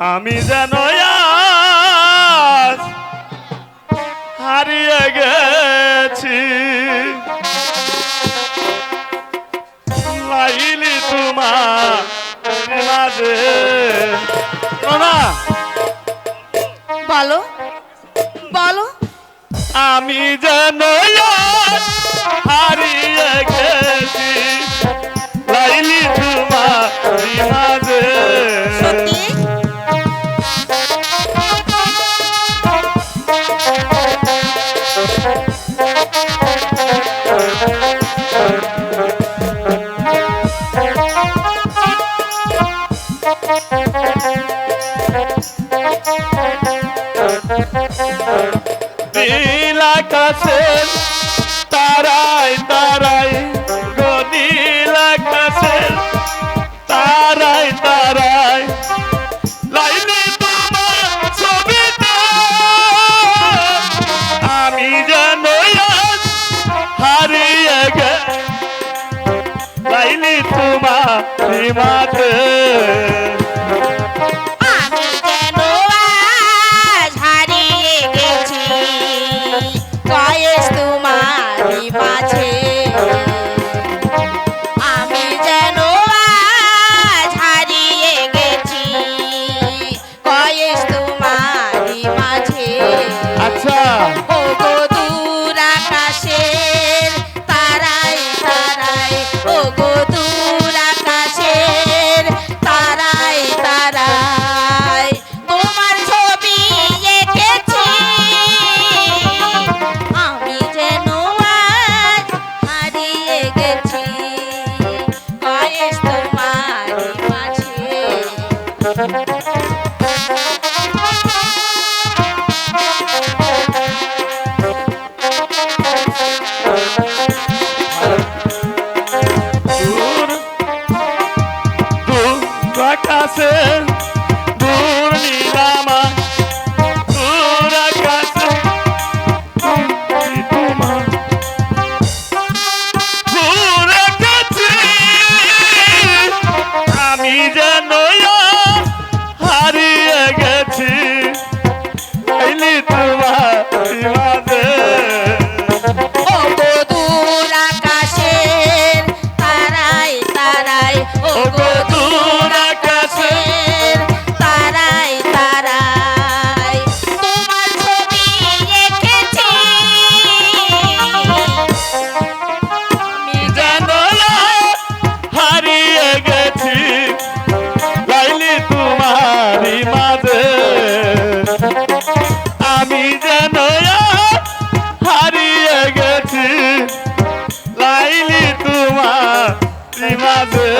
আমি যেন আজ হারিয়ে গেছি লাইলি তোমার মাঝে না বলো বলো আমি যেন আজ হারিয়ে গেছি লাইলি তোমার মাঝে সত্যি নীল আকাশের তারায় তারায় গো নীল আকাশের তারায় তারায় লাইলি তোমার ছবিটা আমি যেন আজ হারিয়ে গেছি লাইলি তোমার মাঝে আমি যেন আজ হারিয়ে গেছি বয়স তোমারই মাঝে আমি যেন আজ হারিয়ে গেছি বয়স তোমারই মাঝে আচ্ছা ও গো দূর আকাশের তারায় তারায় ও গো দূর আকাশের তারায় তারায় তোমার ছবি এঁকেছি আমি যেন আজ হারিয়ে গেছি বয়স তোমারই মাঝে দূর দূর আকাশে দূর নীলামা দূর আকাশে তোমার দূর আকাশে আমি যেন হারিয়ে গেছি লাইলি তোমার মাঝে ও গো দূর আকাশের তারায় তারায় ও গো দূর আকাশের তারায় তারায় তোমার ছবি এঁকেছি আমি যেন হারিয়ে গেছি লাইলি তোমারি মাঝে আমি যেন হারিয়ে গেছি লাইলি তোমারি মাঝে